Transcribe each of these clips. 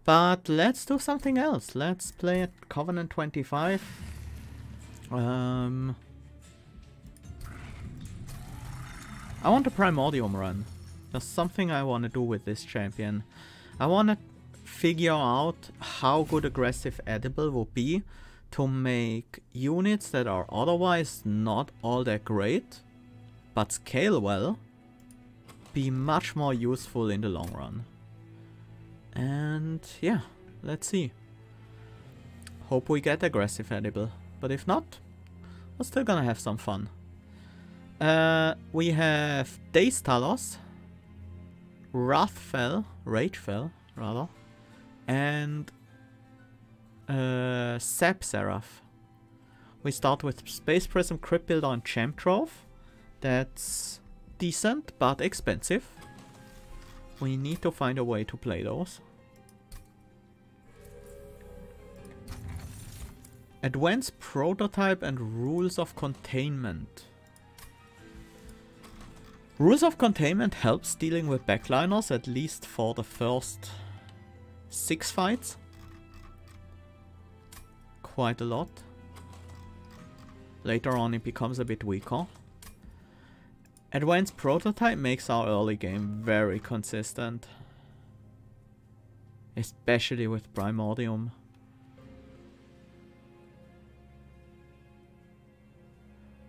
But let's do something else. Let's play at Covenant 25. I want a Primordium run. There's something I want to do with this champion. I want to figure out how good aggressive edible would be to make units that are otherwise not all that great, but scale well, be much more useful in the long run. And yeah, let's see. Hope we get aggressive edible, but if not, we're still gonna have some fun. We have Days Talos, Ragefell rather, and Sap Seraph. We start with Space Prism, Crypt Builder and Champ Trove. That's decent but expensive. We need to find a way to play those. Advanced Prototype and Rules of Containment. Rules of Containment helps dealing with backliners, at least for the first 6 fights. Quite a lot. Later on it becomes a bit weaker. Advanced Prototype makes our early game very consistent. Especially with Primordium.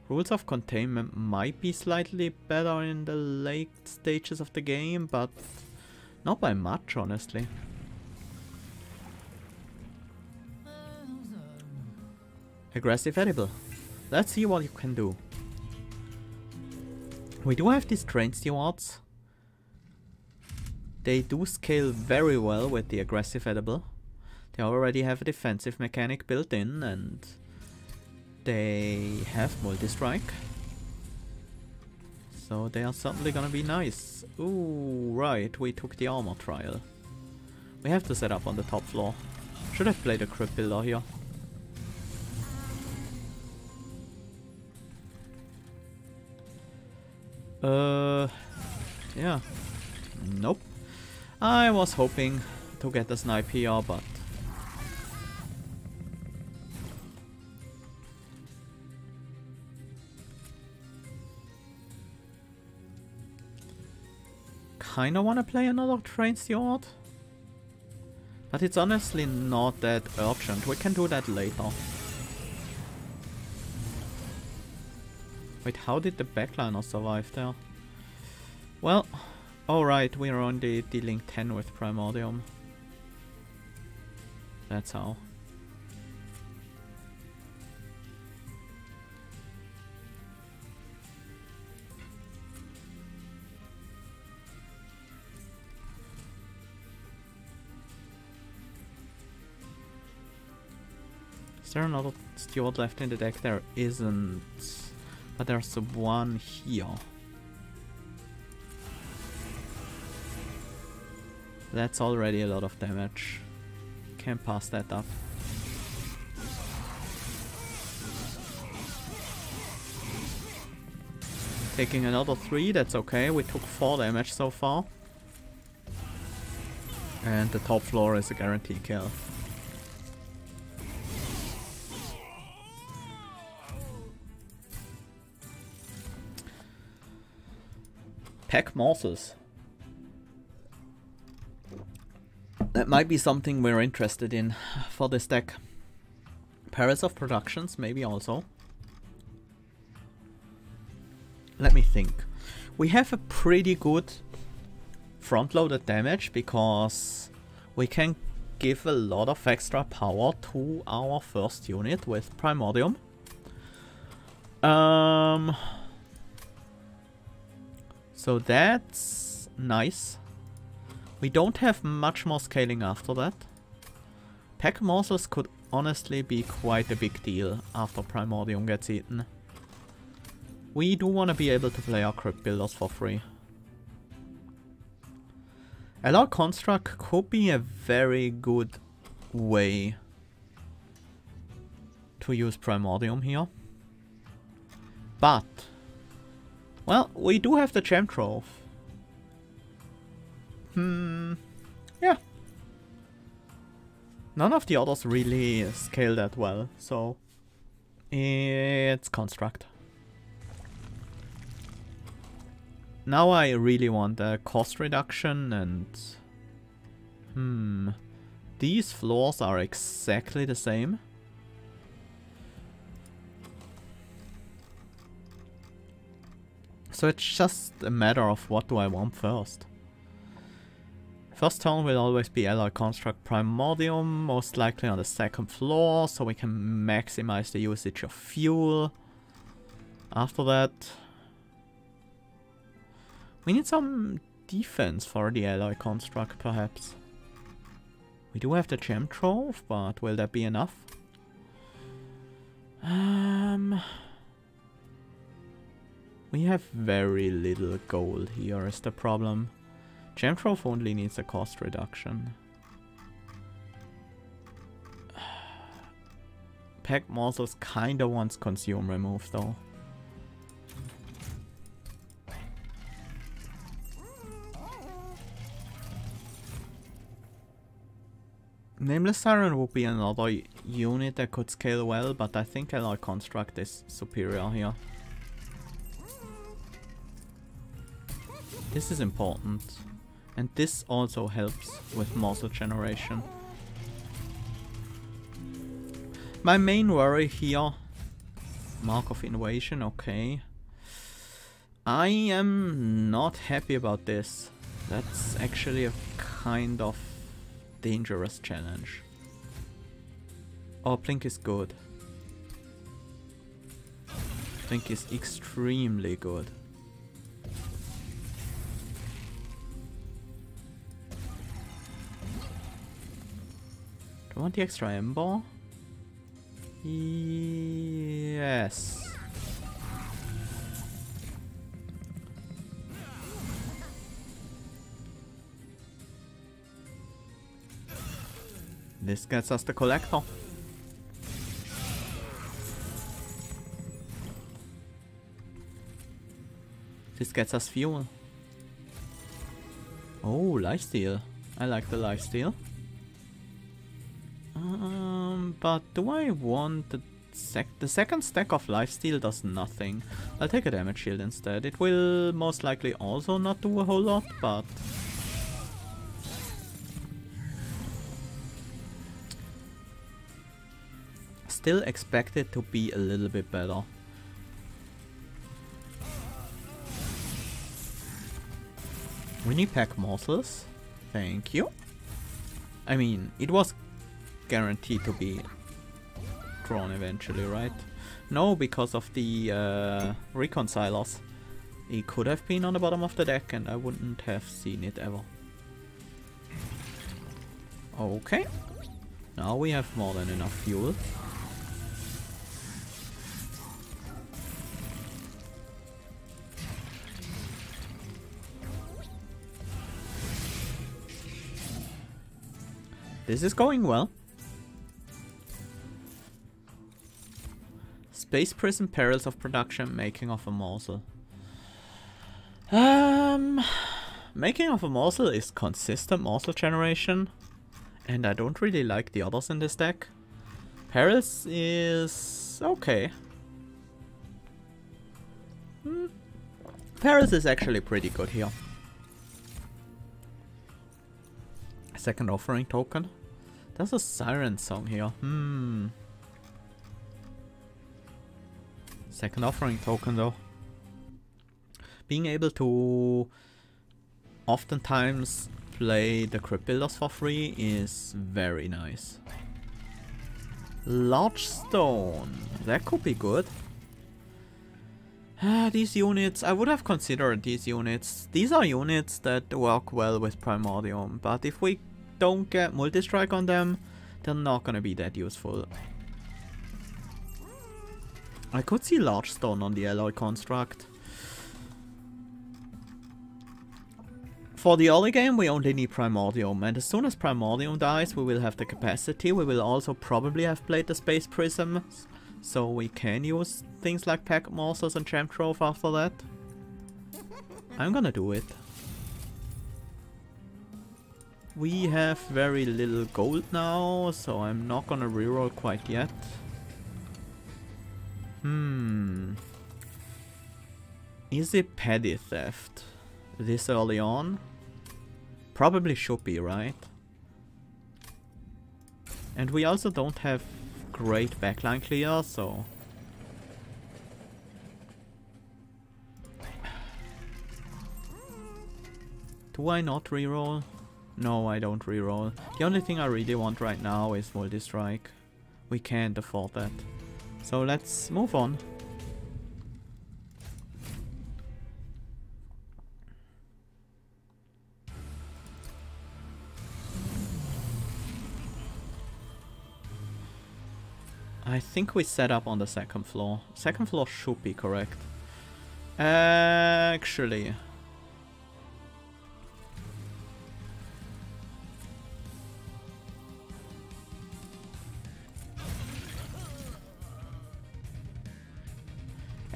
Rules of Containment might be slightly better in the late stages of the game, but not by much, honestly. Aggressive edible. Let's see what you can do. We do have these train stewards. They do scale very well with the aggressive edible. They already have a defensive mechanic built in and they have multi-strike. So they are certainly gonna be nice. Ooh, right, we took the armor trial. We have to set up on the top floor. Should have played a Crypt Builder here. Yeah. Nope. I was hoping to get the snipe here, but kinda wanna play another train steward. But it's honestly not that urgent. We can do that later. Wait, how did the backliner survive there? Well, alright, we're only dealing 10 with Primordium. That's how. Is there another steward left in the deck? There isn't. But there's one here. That's already a lot of damage. Can't pass that up. Taking another 3, that's okay. We took 4 damage so far. And the top floor is a guaranteed kill. Pack morsels. That might be something we're interested in for this deck. Perils of Productions, maybe also. Let me think. We have a pretty good front-loaded damage because we can give a lot of extra power to our first unit with Primordium. So that's nice. We don't have much more scaling after that. Pack morsels could honestly be quite a big deal after Primordium gets eaten. We do want to be able to play our Crypt Builders for free. Alloy Construct could be a very good way to use Primordium here. But well, we do have the Gem Trove. Yeah. None of the others really scale that well, so it's construct. Now I really want a cost reduction and... These floors are exactly the same. So it's just a matter of what do I want first. First turn will always be Alloy Construct Primordium, most likely on the second floor, so we can maximize the usage of fuel. After that, we need some defense for the Alloy Construct, perhaps. We do have the Gem Trove, but will that be enough? We have very little gold here is the problem. Gem Trove only needs a cost reduction. Pack Morsels kinda wants Consume Remove though. Nameless Siren would be another unit that could scale well, but I think Alloy Construct is superior here. This is important. And this also helps with morsel generation. My main worry here... Mark of Invasion, okay. I am not happy about this. That's actually a kind of dangerous challenge. Oh, Blink is good. Blink is extremely good. Do I want the extra Ember? Yes. This gets us the collector. This gets us fuel. Oh, lifesteal. I like the lifesteal. But do I want the second stack of lifesteal does nothing. I'll take a damage shield instead. It will most likely also not do a whole lot, but... Still expect it to be a little bit better. We need pack morsels. Thank you. I mean, it was guaranteed to be drawn eventually, right? No, because of the reconcilers. It could have been on the bottom of the deck and I wouldn't have seen it ever. Okay. Now we have more than enough fuel. This is going well. Space Prism, Perils of Production, Making of a Morsel. Making of a Morsel is consistent morsel generation. And I don't really like the others in this deck. Perils is okay. Perils is actually pretty good here. Second offering token. There's a siren song here. Second offering token though. Being able to oftentimes play the Crypt Builders for free is very nice. Large Stone. That could be good. These units, I would have considered these units. These are units that work well with Primordium, but if we don't get multi-strike on them, they're not gonna be that useful. I could see Large Stone on the Alloy Construct. For the early game we only need Primordium, and as soon as Primordium dies we will have the capacity. We will also probably have played the Space Prisms, so we can use things like Pack Morsels and Gem Trove after that. I'm gonna do it. We have very little gold now, so I'm not gonna reroll quite yet. Is it petty theft this early on? Probably should be, right? And we also don't have great backline clear, so... Do I not reroll? No, I don't reroll. The only thing I really want right now is multi-strike. We can't afford that. So let's move on. I think we set up on the second floor. Second floor should be correct. Actually...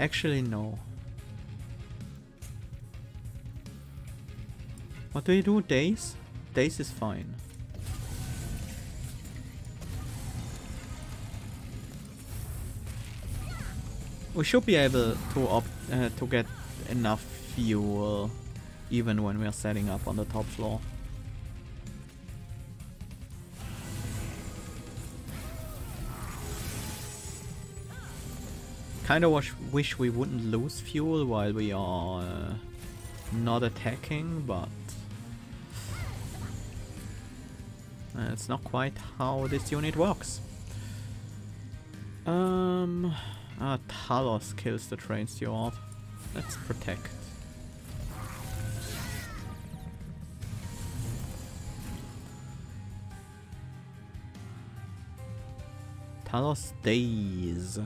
Actually, no. What do you do? Days? Days is fine. We should be able to get enough fuel even when we are setting up on the top floor. Kind of wish we wouldn't lose fuel while we are not attacking, but it's not quite how this unit works. Talos kills the train steward. Let's protect. Talos days.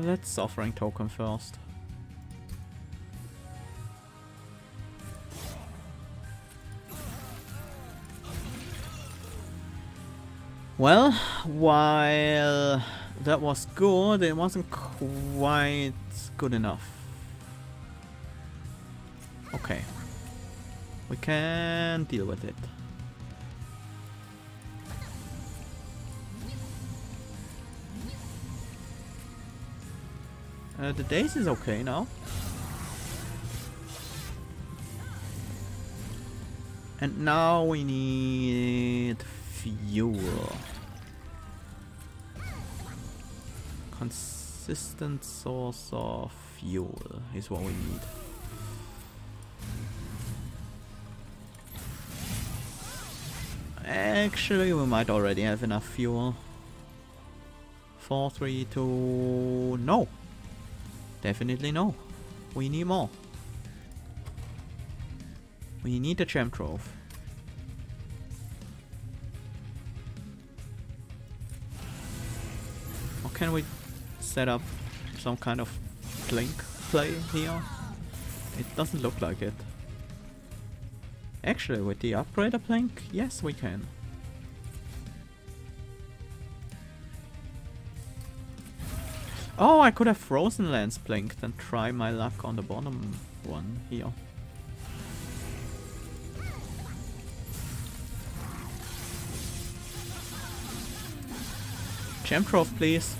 Let's offering token first. Well, while that was good, it wasn't quite good enough. Okay. We can deal with it. The days is okay now. And now we need fuel. Consistent source of fuel is what we need. Actually, we might already have enough fuel. 4, 3, 2... No! Definitely no. We need more. We need a gem trove. Or can we set up some kind of blink play here? It doesn't look like it. Actually, with the upgrader blink, yes we can. Oh, I could have frozen lands blinked and try my luck on the bottom one here. Gem trove, please.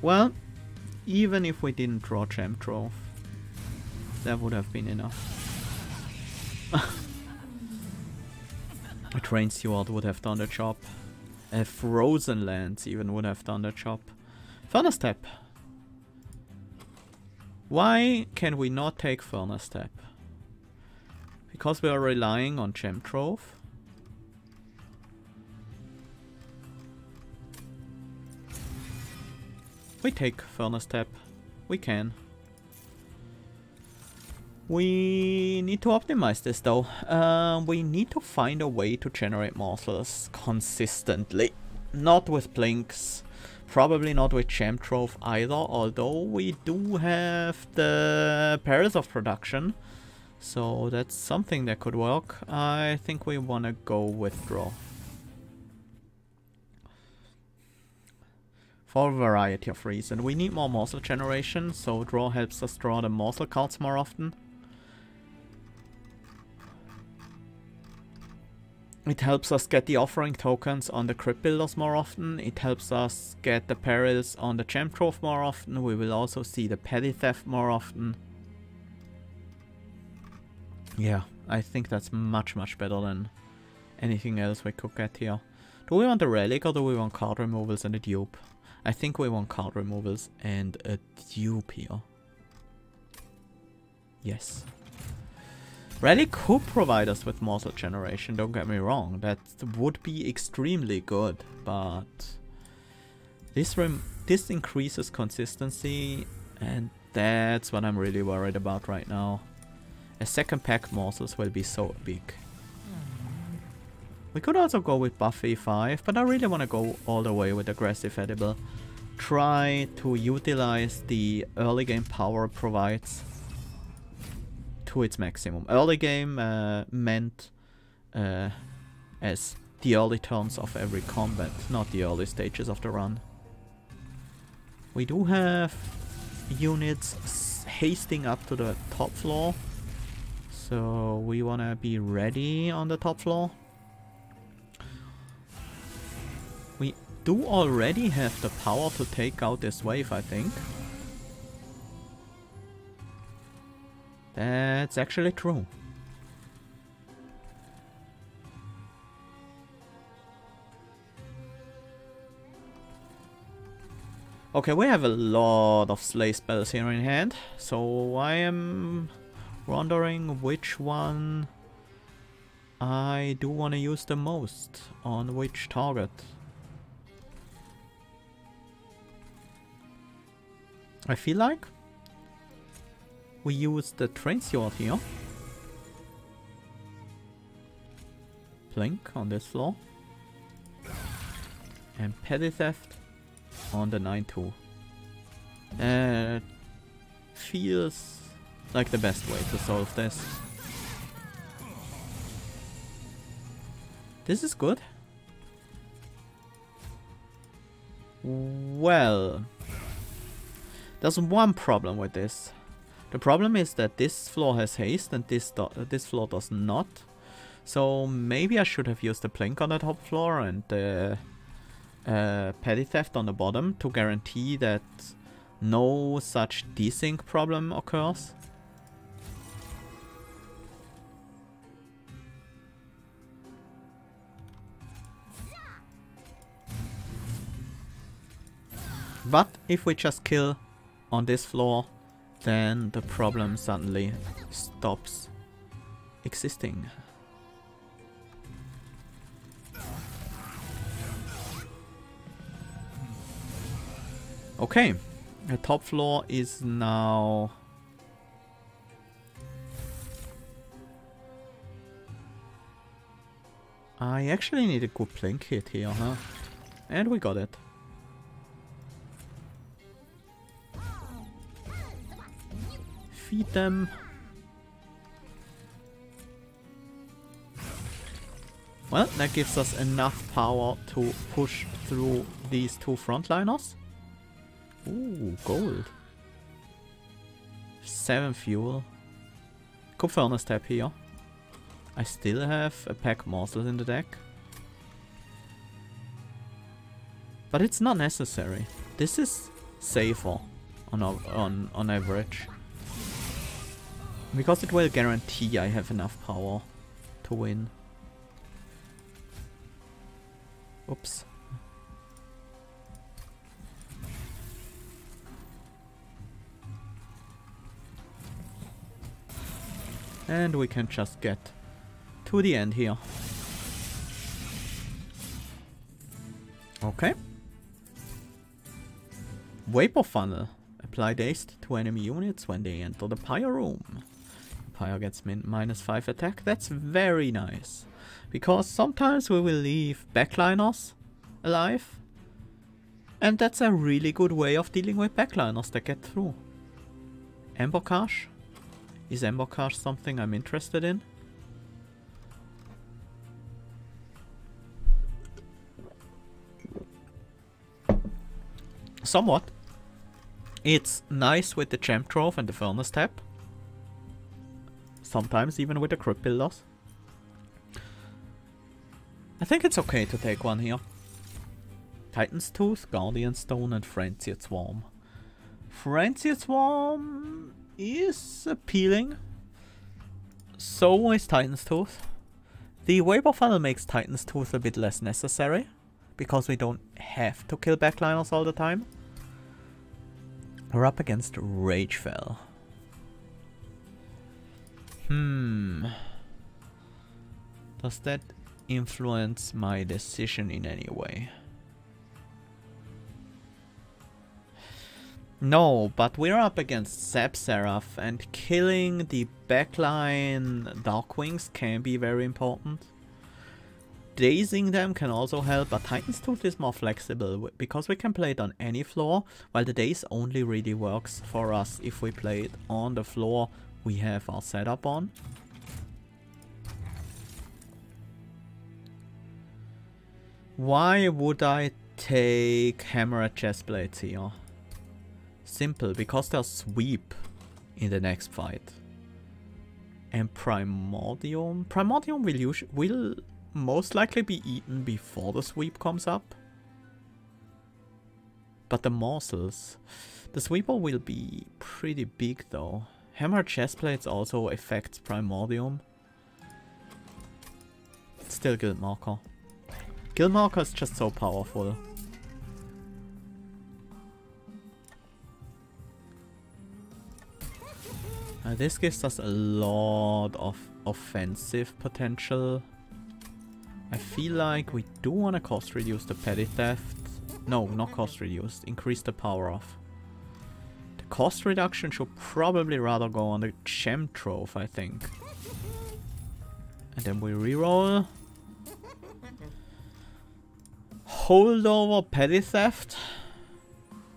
Well, even if we didn't draw gem trove, that would have been enough. A train steward would have done the job. A frozen lands even would have done the job. Furnace tap. Why can we not take furnace tap? Because we are relying on gem trove. We take furnace tap. We can. We need to optimize this though. We need to find a way to generate morsels consistently. Not with blinks. Probably not with gem trove either, although we do have the perils of production. So that's something that could work. I think we want to go withdraw. For a variety of reasons. We need more morsel generation, so draw helps us draw the morsel cards more often. It helps us get the offering tokens on the crypt builders more often. It helps us get the perils on the gem trove more often. We will also see the petty theft more often. Yeah, I think that's much better than anything else we could get here. Do we want a relic or do we want card removals and a dupe? I think we want card removals and a dupe here. Yes. Relic could provide us with morsel generation, don't get me wrong. That would be extremely good, but this increases consistency, and that's what I'm really worried about right now. A second pack morsels will be so big. We could also go with buff E5, but I really want to go all the way with aggressive edible. Try to utilize the early game power it provides to its maximum. Early game meant as the early turns of every combat, not the early stages of the run. We do have units hasting up to the top floor, so we want to be ready on the top floor. We do already have the power to take out this wave, I think. That's actually true. Okay, we have a lot of slay spells here in hand, so I am wondering which one I do want to use the most on which target. I feel like we use the train sword here. Blink on this floor. And petty theft on the 9-2. Feels like the best way to solve this. This is good. Well, there's one problem with this. The problem is that this floor has haste and this floor does not. So maybe I should have used the Plink on the top floor and the petty theft on the bottom to guarantee that no such desync problem occurs. But if we just kill on this floor, then the problem suddenly stops existing. Okay, the top floor is now... I actually need a good Plink hit here, huh? And we got it. Feed them. Well, that gives us enough power to push through these two frontliners. Ooh, gold. 7 fuel. Could furnace tap here. I still have a pack morsels in the deck. But it's not necessary. This is safer on average. Because it will guarantee I have enough power to win. Oops. And we can just get to the end here. Okay. Vapor funnel. Apply haste to enemy units when they enter the pyre room. Pyre gets -5 attack. That's very nice. Because sometimes we will leave backliners alive. And that's a really good way of dealing with backliners that get through. Embocage. Is embocage something I'm interested in? Somewhat. It's nice with the Gem Trove and the Furnace Tap. Sometimes even with the Crypt Builders. I think it's okay to take one here. Titan's Tooth, Guardian Stone and Frenzied Swarm. Frenzied Swarm is appealing. So is Titan's Tooth. The Vapor Funnel makes Titan's Tooth a bit less necessary, because we don't have to kill backliners all the time. We're up against Ragefell. Does that influence my decision in any way? No, but we're up against Zap Seraph, and killing the backline Darkwings can be very important. Dazing them can also help, but Titan's Tooth is more flexible because we can play it on any floor, while the Daze only really works for us if we play it on the floor we have our setup on. Why would I take Hammer at Chestplates here? Simple, because there's Sweep in the next fight. And Primordium. Primordium will most likely be eaten before the Sweep comes up. But the morsels. The Sweeper will be pretty big though. Hammer Chestplates also affects Primordium. Still Guildmarker. Guildmarker is just so powerful. This gives us a lot of offensive potential. I feel like we do want to cost reduce the petty theft. No, not cost reduce. Increase the power off. The cost reduction should probably rather go on the Gem Trove, I think. And then we reroll. Holdover petty theft.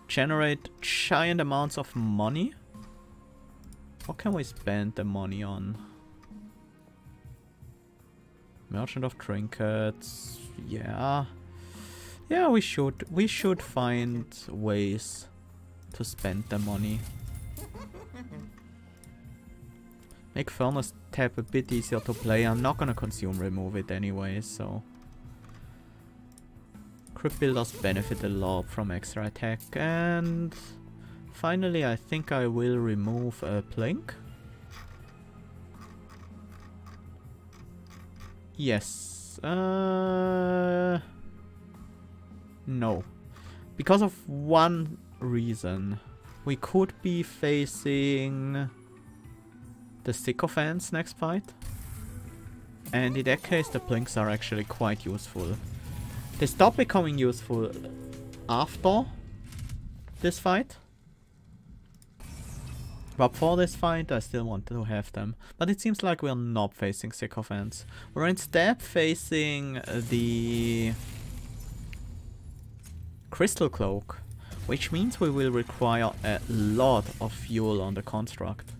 Generate giant amounts of money. What can we spend the money on? Merchant of Trinkets. Yeah. Yeah, we should find ways to spend the money. Make Furnace Tap a bit easier to play. I'm not gonna consume remove it anyway, so. Crypt Builders benefit a lot from extra attack, and finally I think I will remove a Plink. Yes. No. Because of one reason. We could be facing the Sycophants next fight. And in that case the Plinks are actually quite useful. They stop becoming useful after this fight. But for this fight I still want to have them. But it seems like we're not facing Sycophants. We're instead facing the Crystal Cloak. Which means we will require a lot of fuel on the construct.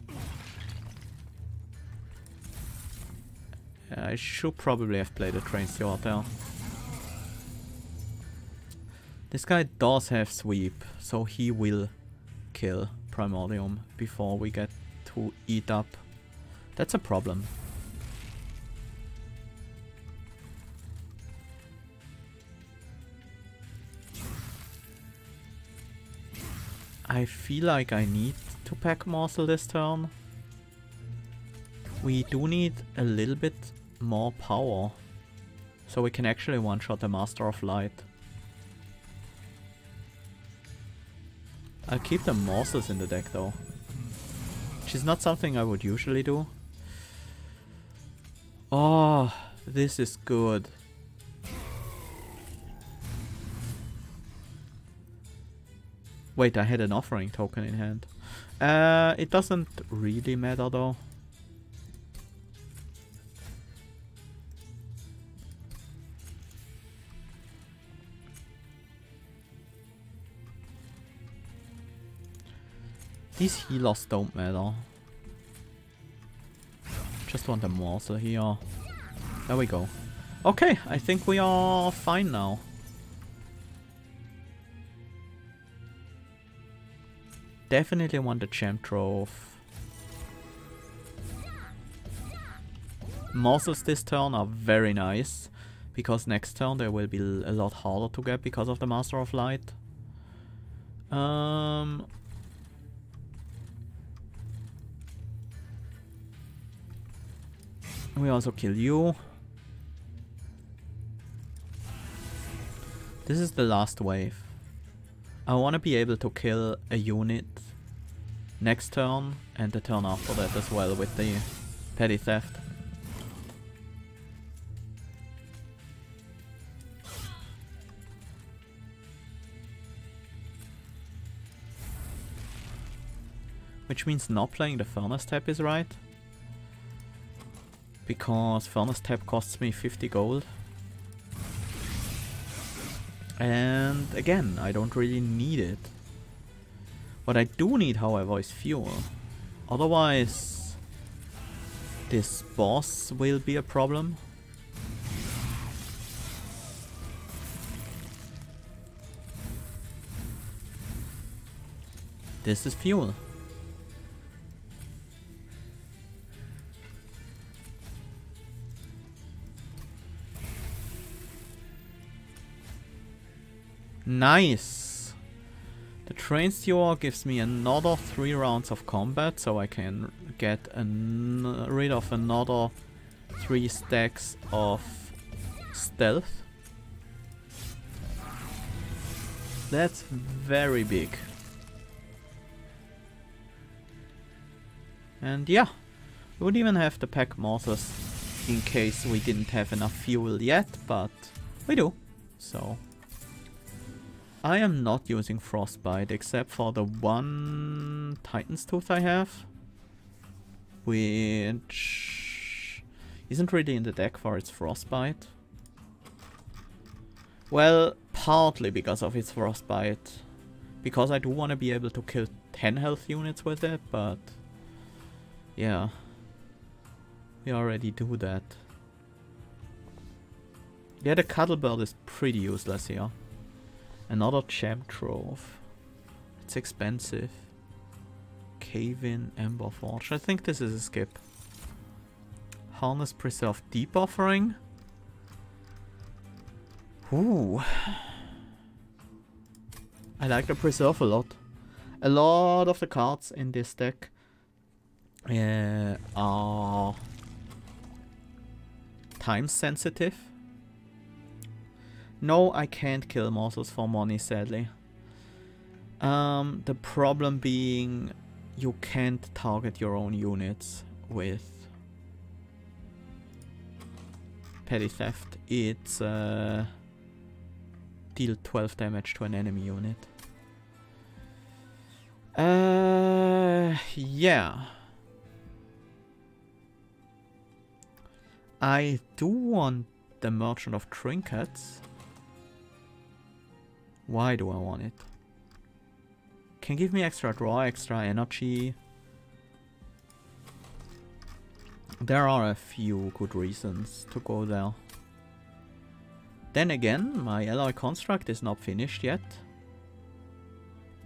I should probably have played a Train Steward there. This guy does have Sweep, so he will kill Primordium before we get to eat up. That's a problem. I feel like I need to pack Morsel this turn. We do need a little bit more power, so we can actually one-shot the Master of Light. I'll keep the morsels in the deck though, which is not something I would usually do. Oh, this is good. Wait, I had an offering token in hand. It doesn't really matter though. These healers don't matter. Just want a morsel here. There we go. Okay, I think we are fine now. definitely want the Gem Trove. Morsels this turn are very nice, because next turn they will be a lot harder to get because of the Master of Light. We also kill you. This is the last wave. I want to be able to kill a unit next turn and the turn after that as well with the Petty Theft. Which means not playing the Furnace Tap is right. Because Furnace Tap costs me 50 gold. And again, I don't really need it. What I do need, however, is fuel. Otherwise, this boss will be a problem. This is fuel. Nice! The Train Steward gives me another 3 rounds of combat, so I can get rid of another 3 stacks of stealth. That's very big. And yeah, we would even have to pack morsels in case we didn't have enough fuel yet, but we do, so... I am not using Frostbite except for the one Titan's Tooth I have, which isn't really in the deck for its Frostbite. Well, partly because of its Frostbite, because I do want to be able to kill 10 health units with it, but yeah, we already do that. Yeah, the Cuddlebird is pretty useless here. Another Gem Trove. It's expensive. Cave-in, Ember Forge. I think this is a skip. Harness Preserve Deep Offering. Ooh. I like the Preserve a lot. A lot of the cards in this deck are time sensitive. No, I can't kill morsels for money, sadly. The problem being you can't target your own units with Petty Theft. It's deal 12 damage to an enemy unit. Yeah. I do want the Merchant of Trinkets. Why do I want it? Can give me extra draw, extra energy. There are a few good reasons to go there. Then again, my alloy construct is not finished yet.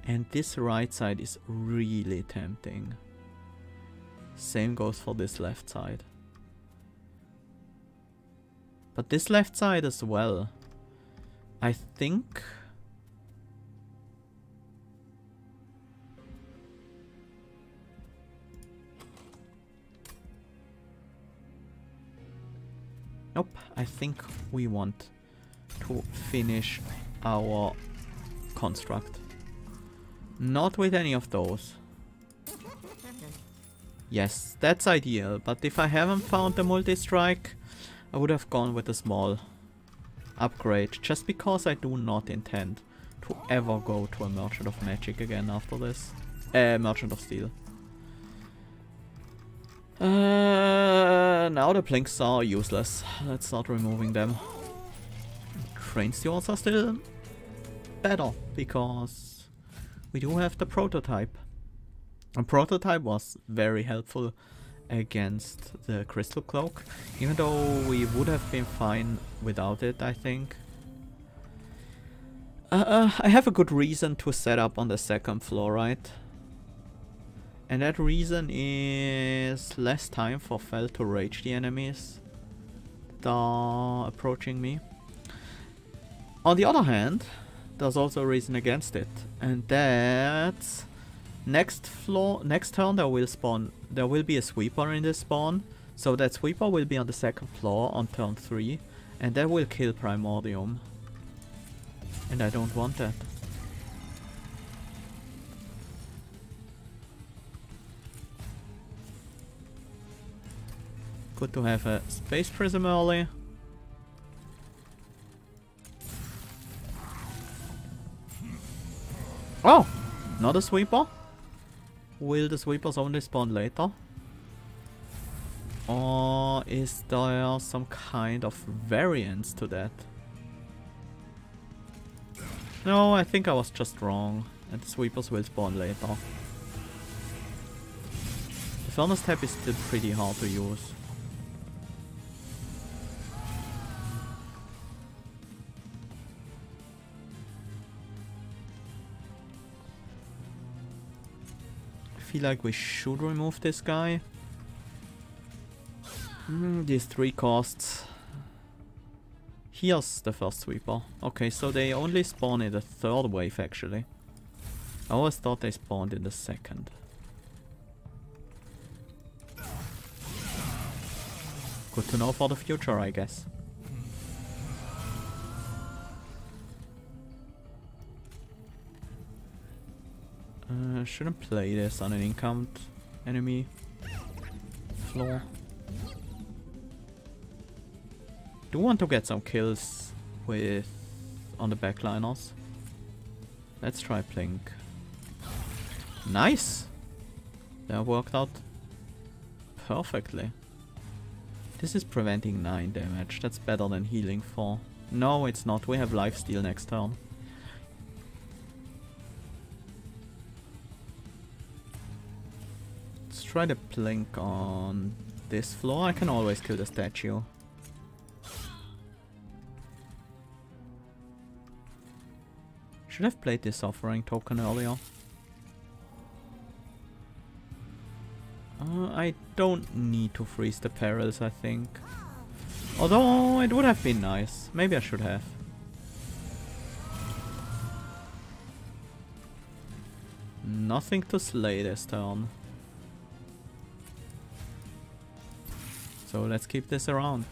And this right side is really tempting. Same goes for this left side. But this left side as well. I think... Nope, I think we want to finish our construct. Not with any of those. Yes, that's ideal, but if I haven't found the multi-strike, I would have gone with a small upgrade, just because I do not intend to ever go to a Merchant of Magic again after this. Merchant of Steel. Now the Blinks are useless. Let's start removing them. Train Stewards are still better, because we do have the Prototype. A Prototype was very helpful against the Crystal Cloak, even though we would have been fine without it, I think. I have a good reason to set up on the second floor, right? And that reason is less time for Fel to rage the enemies that are approaching me. On the other hand, there's also a reason against it, and that's next turn there will be a sweeper in this spawn, so that sweeper will be on the second floor on turn 3, and that will kill Primordium. And I don't want that. Good to have a Space Prism early. Oh! Not a sweeper? Will the sweepers only spawn later? Or is there some kind of variance to that? No, I think I was just wrong, and the sweepers will spawn later. The Furnace Tap is still pretty hard to use. I feel like we should remove this guy. These 3 costs. Here's the first sweeper. Okay, so they only spawn in the 3rd wave actually. I always thought they spawned in the 2nd. Good to know for the future, I guess. Shouldn't play this on an encamped enemy floor. Do want to get some kills with on the backliners. Let's try Plink. Nice! That worked out perfectly. This is preventing 9 damage. That's better than healing 4. No, it's not. We have lifesteal next turn. Let's try the Plink on this floor. I can always kill the statue. Should have played this offering token earlier. I don't need to freeze the perils, I think. Although it would have been nice. Maybe I should have. Nothing to slay this turn. So let's keep this around.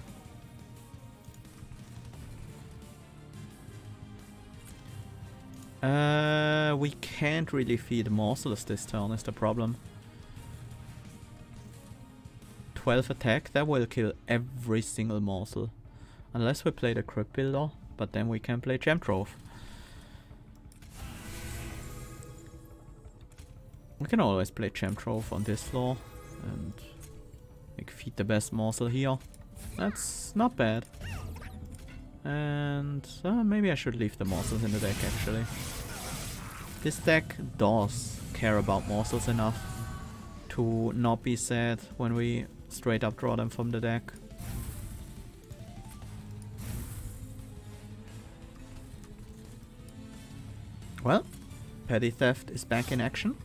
We can't really feed morsels this turn is the problem. 12 attack, that will kill every single morsel. Unless we play the Crypt Builder, but then we can play Gem Trove. We can always play Gem Trove on this floor and feed the best morsel here. That's not bad. And maybe I should leave the morsels in the deck actually. This deck does care about morsels enough to not be sad when we straight up draw them from the deck. Well, Petty Theft is back in action.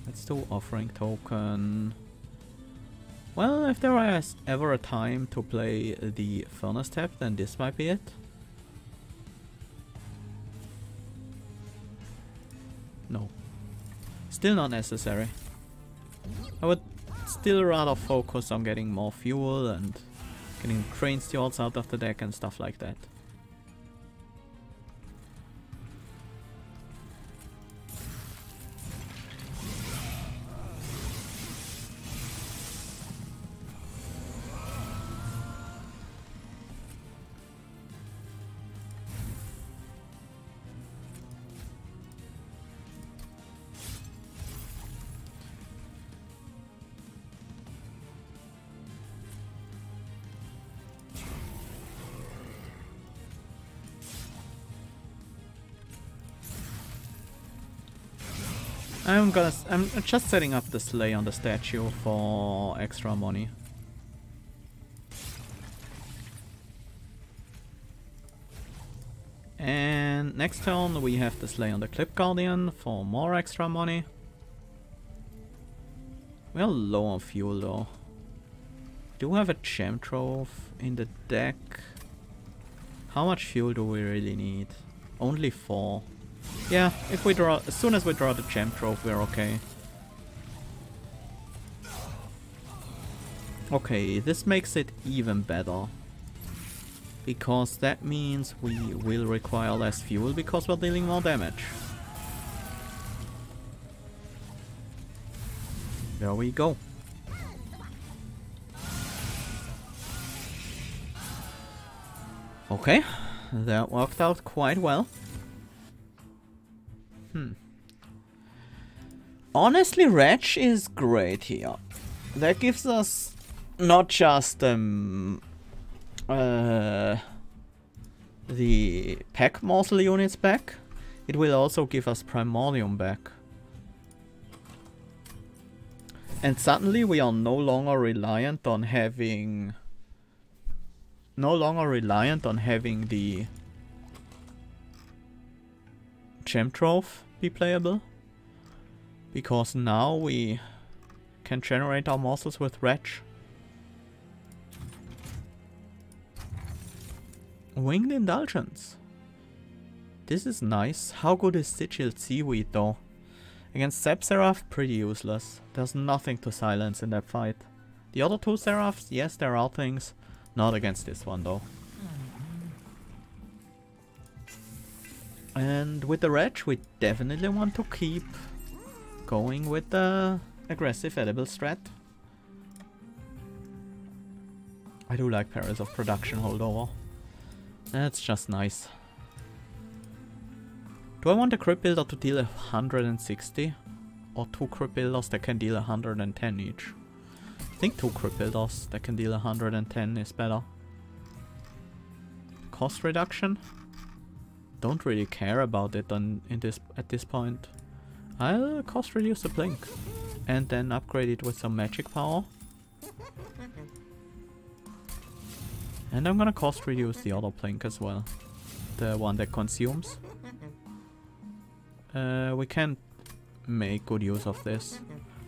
Let's do Offering Token. Well, if there is ever a time to play the Furnace Tap, then this might be it. No. Still not necessary. I would still rather focus on getting more fuel and getting train stewards out of the deck and stuff like that. I'm just setting up the sleigh on the statue for extra money. And And next turn we have the Slay on the Clip Guardian for more extra money. We are low on fuel though. Do we have a Gem Trove in the deck? How much fuel do we really need? Only 4. Yeah, if we draw, as soon as we draw the Gem Trove, we're okay. Okay, this makes it even better. Because that means we will require less fuel because we're dealing more damage. There we go. Okay, that worked out quite well. Honestly, Reg is great here. That gives us not just the pack morsel units back, it will also give us Primordium back. And suddenly we are no longer reliant on having the Gem Trove be playable. Because now we can generate our morsels with Reg. Winged Indulgence. This is nice. How good is Sigil Seaweed though? Against Zap Seraph, pretty useless. There's nothing to silence in that fight. The other two Seraphs, yes, there are things. Not against this one though. And with the Reg, we definitely want to keep going with the aggressive edible strat. I do like Perils of Production holdover. That's just nice. Do I want a Crypt Builder to deal 160? Or 2 Crypt Builders that can deal 110 each? I think 2 Crypt Builders that can deal 110 is better. Cost reduction? Don't really care about it at this point. I'll cost reduce the Blink. And then upgrade it with some magic power. And I'm gonna cost reduce the other Blink as well. The one that consumes. We can't make good use of this.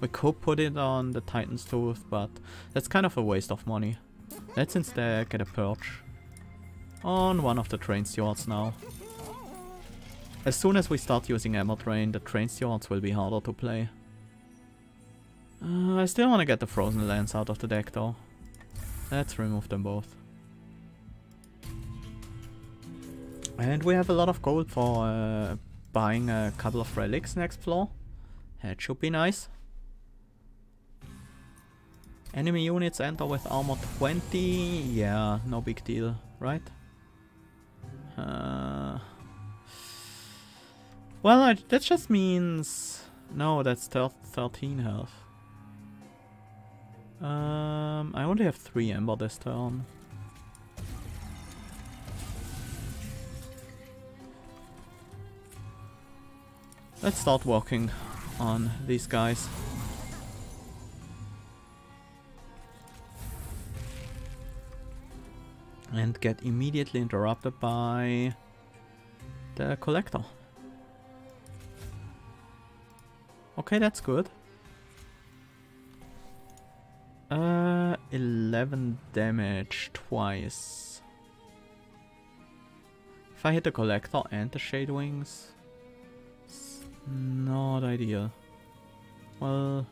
We could put it on the Titan's Tooth, but that's kind of a waste of money. Let's instead get a Purge on one of the Train Stewards now. As soon as we start using Ammo Drain, the Train Stewards will be harder to play. I still want to get the Frozen Lands out of the deck though. Let's remove them both. And we have a lot of gold for buying a couple of relics next floor. That should be nice. Enemy units enter with armor 20. Yeah, no big deal, right? Well, that just means... No, that's 13 health. I only have 3 Ember this turn. Let's start working on these guys. And get immediately interrupted by the Collector. Okay, that's good. 11 damage twice. If I hit the Collector and the Shade Wings, it's not ideal. Well,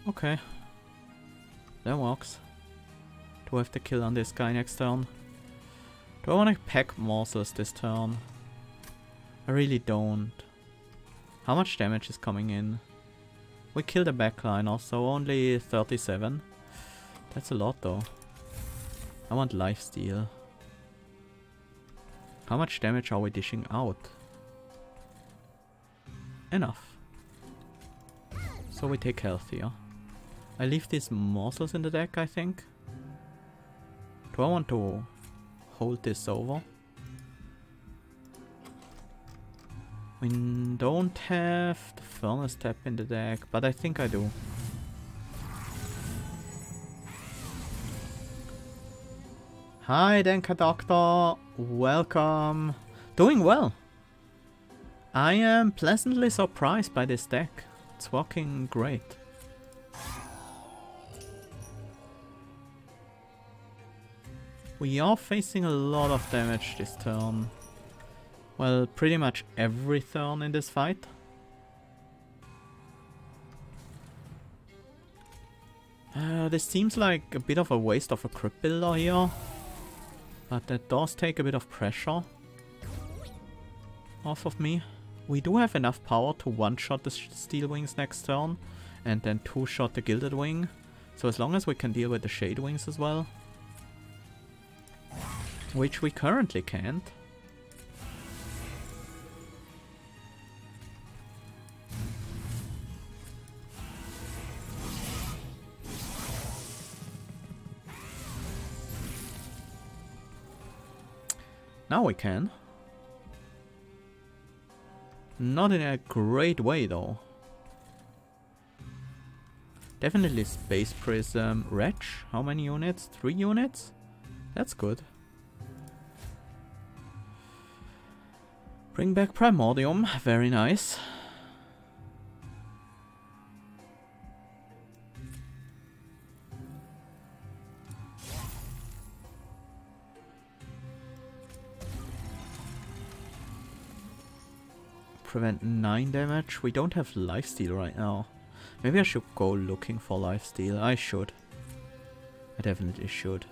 okay, that works. Do I have to kill on this guy next turn? Do I want to pack morsels this turn? I really don't. How much damage is coming in? We killed the backliner, so only 37. That's a lot though. I want lifesteal. How much damage are we dishing out? Enough. So we take health here. I leave these morsels in the deck, I think. Do I want to hold this over? We don't have the Furnace Tap in the deck, but I think I do. Hi, Denka Doctor. Welcome. Doing well. I am pleasantly surprised by this deck. It's working great. We are facing a lot of damage this turn. Well, pretty much every turn in this fight. This seems like a bit of a waste of a crypt builder here. But that does take a bit of pressure off of me. We do have enough power to one-shot the Steel Wings next turn. And then two-shot the Gilded Wing. So as long as we can deal with the Shade Wings as well. Which we currently can't. Now we can. Not in a great way though. Definitely Space Prism. Wretch, how many units? 3 units? That's good. Bring back Primordium, very nice. Prevent 9 damage. We don't have lifesteal right now. Maybe I should go looking for lifesteal. I should. I definitely should.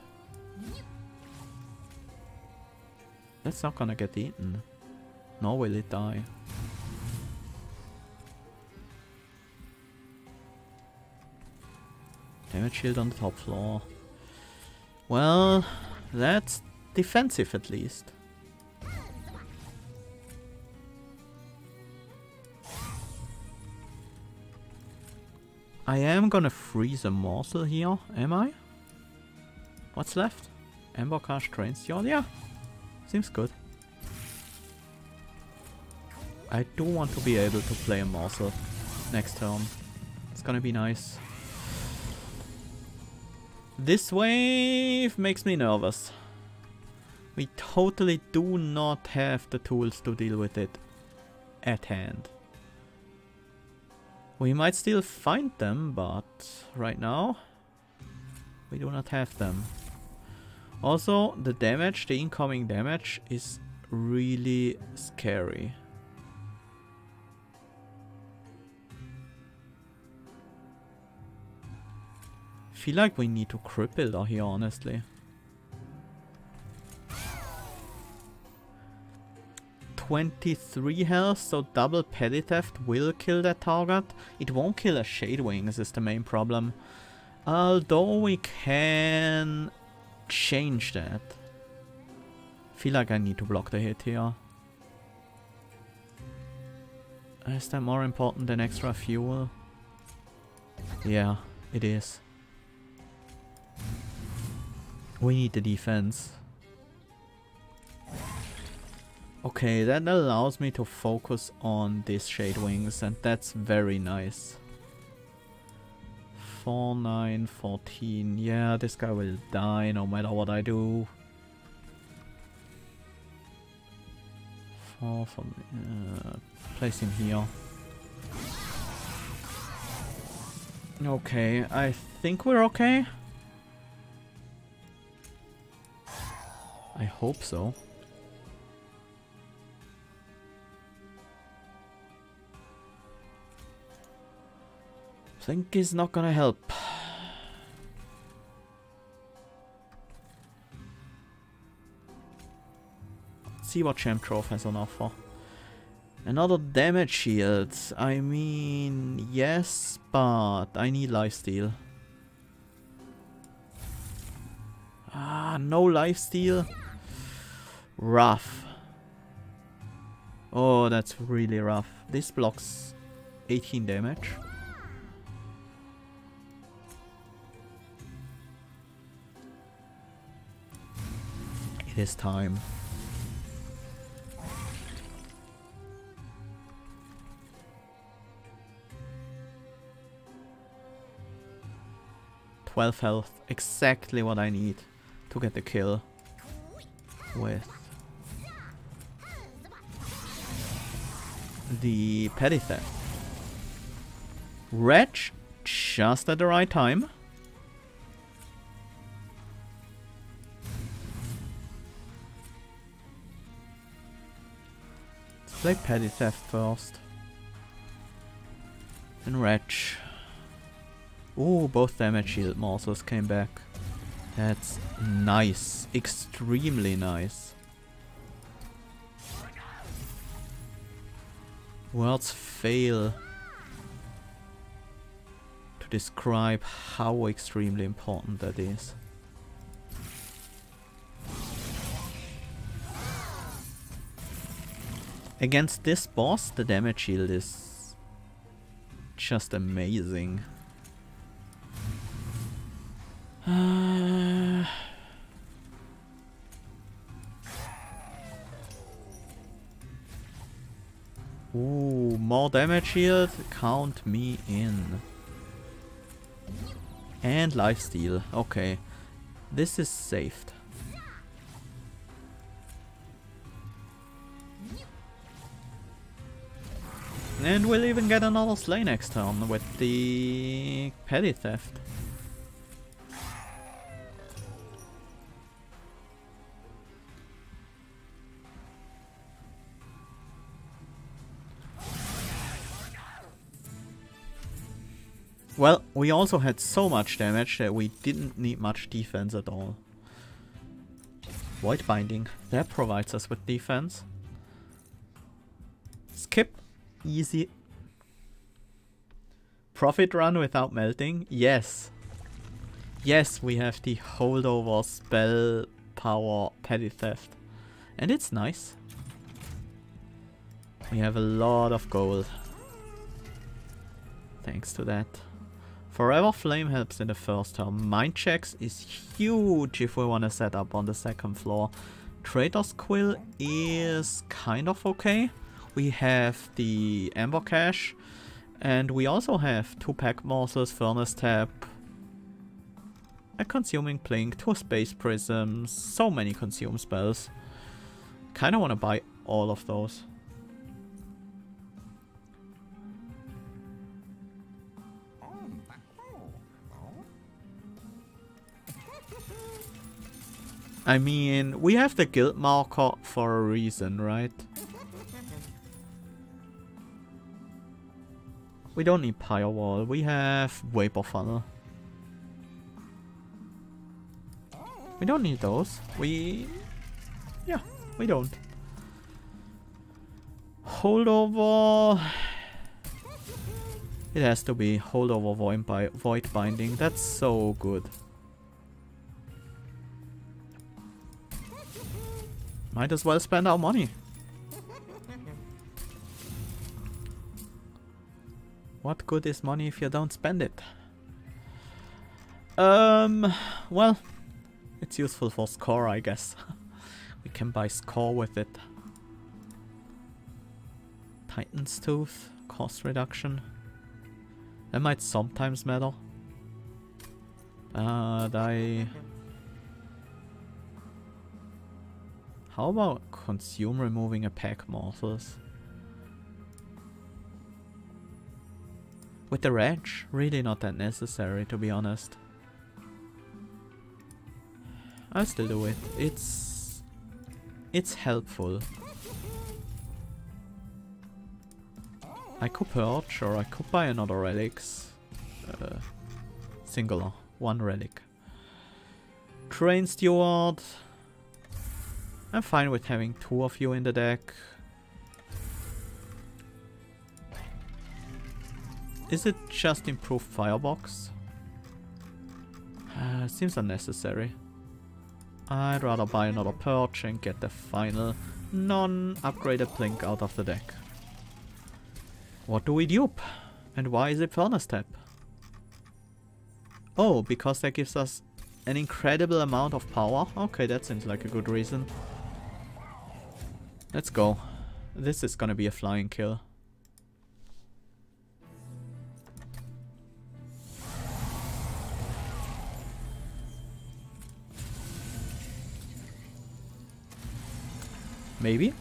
That's not gonna get eaten. Nor will it die. Damage shield on the top floor. Well, that's defensive at least. I am gonna freeze a morsel here, am I? What's left? Ember Cash Train Steward, yeah. Seems good. I do want to be able to play a morsel next turn. It's gonna be nice. This wave makes me nervous. We totally do not have the tools to deal with it at hand. We might still find them, but right now we do not have them. Also, the damage, the incoming damage is really scary. Feel like we need to crypt builder here, honestly. 23 health, so double petty theft will kill that target. It won't kill a Shade Wings is the main problem. Although we can change that. Feel like I need to block the hit here. Is that more important than extra fuel? Yeah, it is. We need the defense. Okay, that allows me to focus on these Shade Wings, and that's very nice. 4, 9, 14. Yeah, this guy will die no matter what I do. 4 from place him here. Okay, I think we're okay. I hope so. Think is not gonna help. Let's see what Champ Trove has on offer. Another damage shield. I mean, yes, but I need lifesteal. Ah, no lifesteal. Rough. Oh, that's really rough. This blocks 18 damage. It is time. .12 health, exactly what I need to get the kill. with the Petty Theft. Wretch, just at the right time. Let's play Petty Theft first. And Wretch. Ooh, both damage shield morsels came back. That's nice. Extremely nice. Words fail to describe how extremely important that is. Against this boss, the damage shield is just amazing. Ooh, more damage shield, count me in. And lifesteal, okay. This is saved. And we'll even get another Slay next turn with the Petty Theft. Well, we also had so much damage that we didn't need much defense at all. Void Binding, that provides us with defense. Skip, easy. Profit run without melting, yes. Yes, we have the holdover spell power Petty Theft. And it's nice. We have a lot of gold. Thanks to that. Forever Flame helps in the first turn. Mind Checks is huge if we want to set up on the second floor. Traitor's Quill is kind of okay. We have the Amber Cache. And we also have 2 Pack Morsels, Furnace Tap, a Consuming Blink, 2 Space Prisms, so many consume spells. Kinda wanna buy all of those. I mean, we have the guild marker for a reason, right? We don't need Pyre Wall, we have Vapor Funnel. We don't need those. Yeah, we don't. Holdover. It has to be Holdover Void Binding. That's so good. Might as well spend our money. What good is money if you don't spend it? Well, it's useful for score, I guess. We can buy score with it. Titan's Tooth, cost reduction. That might sometimes matter. But how about consume removing a pack morsels? With the wrench, really not that necessary, to be honest. I'll still do it. It's helpful. I could purge, or I could buy another relics. Singular, 1 relic. Train Steward. I'm fine with having 2 of you in the deck. Is it just improved Firebox? Seems unnecessary. I'd rather buy another Purge and get the final non-upgraded Blink out of the deck. What do we dupe? And why is it Furnace Tap? Oh, because that gives us an incredible amount of power? Okay, that seems like a good reason. Let's go. This is gonna be a flying kill. Maybe?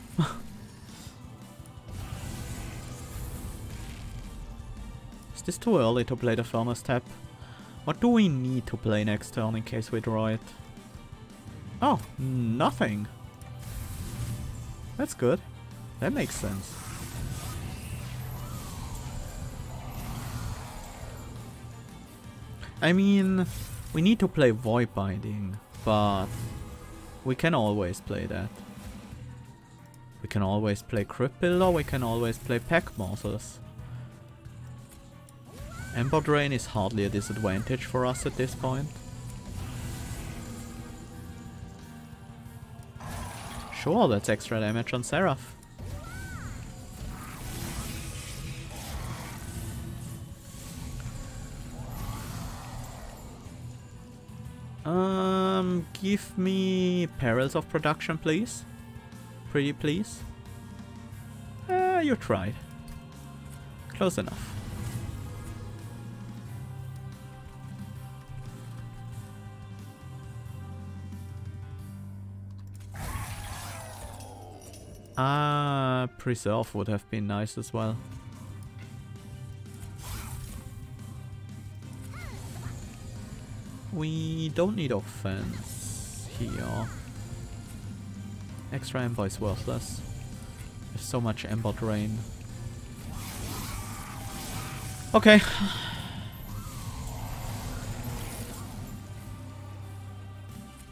Is this too early to play the Furnace Tap? What do we need to play next turn in case we draw it? Oh, nothing. That's good. That makes sense. I mean, we need to play Void Binding, but we can always play that. We can always play Crypt Builder, we can always play Pack Morsels. Ember Drain is hardly a disadvantage for us at this point. Sure, that's extra damage on Seraph. Give me Perils of Production, please. Pretty please. You tried. Close enough. Preserve would have been nice as well. We don't need offense here. Extra Ember is worthless. There's so much Ember Drain. Okay.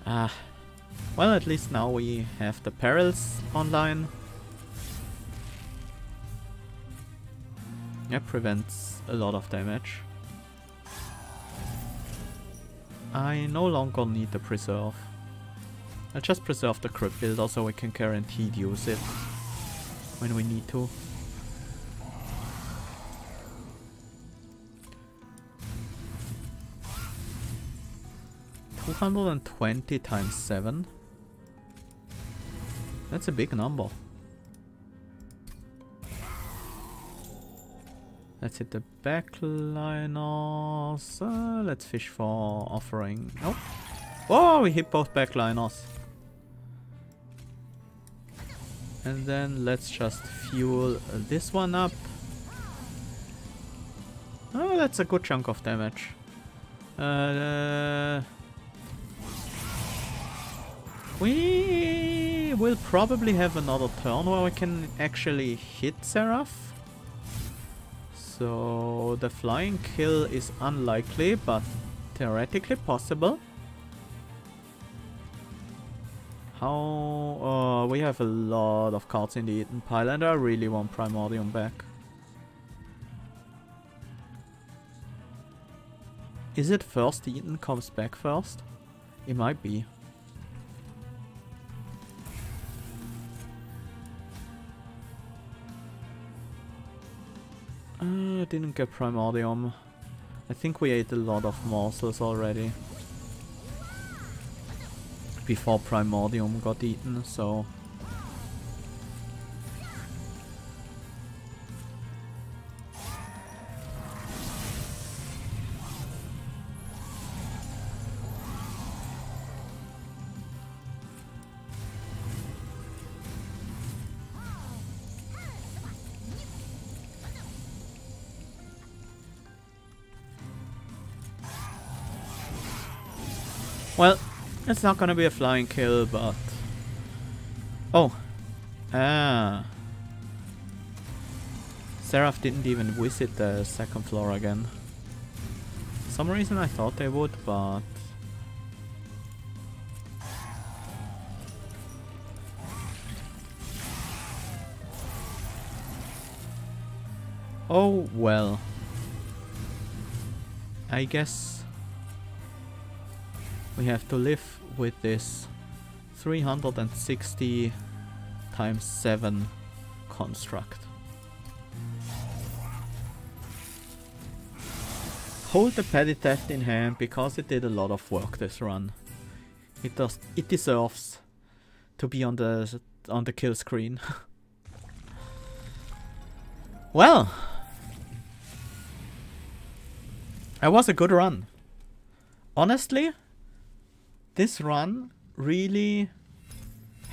Well, at least now we have the Perils online. Yeah, prevents a lot of damage. I no longer need the Preserve. I'll just preserve the Crypt Builder so we can guaranteed use it when we need to. $220 times 7. That's a big number. Let's hit the backliners. Let's fish for offering. Nope. Oh, we hit both backliners. And then let's just fuel this one up. Oh, that's a good chunk of damage. We will probably have another turn where we can actually hit Seraph. So the flying kill is unlikely, but theoretically possible. How... we have a lot of cards in the Eaten pile and I really want Primordium back. Is it first Eaten comes back first? It might be. Didn't get Primordium. I think we ate a lot of morsels already. Before Primordium got eaten, so... Well, it's not gonna be a flying kill, but... Oh! Seraph didn't even visit the second floor again. For some reason I thought they would, but... Oh, well. I guess... we have to live with this 360 times 7 construct. Hold the Petty Theft in hand because it did a lot of work this run. It deserves to be on the kill screen. Well, that was a good run. Honestly, this run really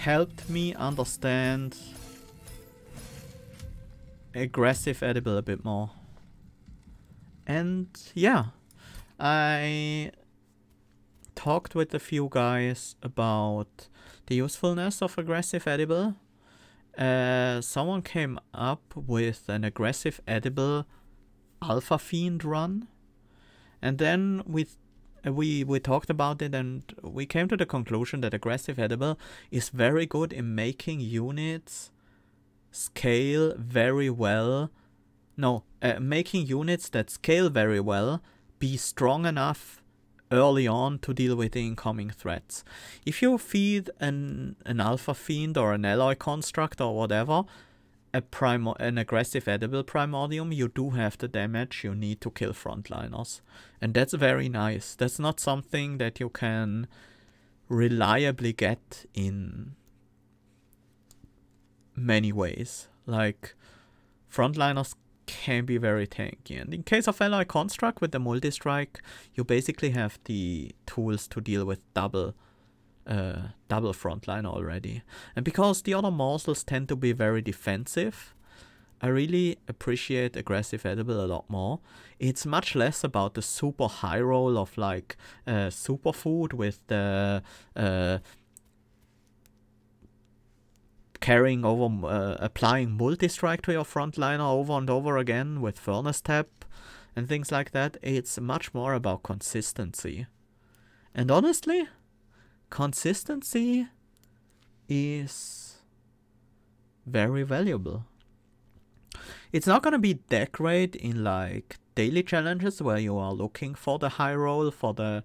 helped me understand aggressive edible a bit more. And yeah, I talked with a few guys about the usefulness of aggressive edible. Someone came up with an aggressive edible Alpha Fiend run, and then we talked about it, and we came to the conclusion that aggressive edible is very good in making units scale very well. No, making units that scale very well be strong enough early on to deal with the incoming threats. If you feed an Alpha Fiend or an Alloy Construct or whatever an aggressive edible Primordium, you do have the damage you need to kill frontliners. And that's very nice. That's not something that you can reliably get in many ways. Like, frontliners can be very tanky, and in case of Alloy Construct with the multi-strike, you basically have the tools to deal with double frontline already. And because the other morsels tend to be very defensive, I really appreciate aggressive edible a lot more. It's much less about the super high roll of like superfood with the carrying over, applying multi-strike to your frontliner over and over again with Furnace Tap and things like that. It's much more about consistency. And honestly, consistency is very valuable. It's not gonna be that great in like daily challenges where you are looking for the high roll, for the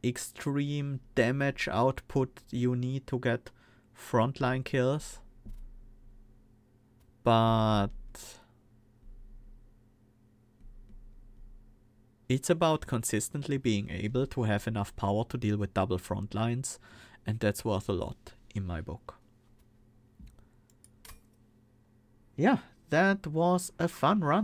extreme damage output you need to get frontline kills, but it's about consistently being able to have enough power to deal with double front lines, and that's worth a lot in my book. Yeah, that was a fun run.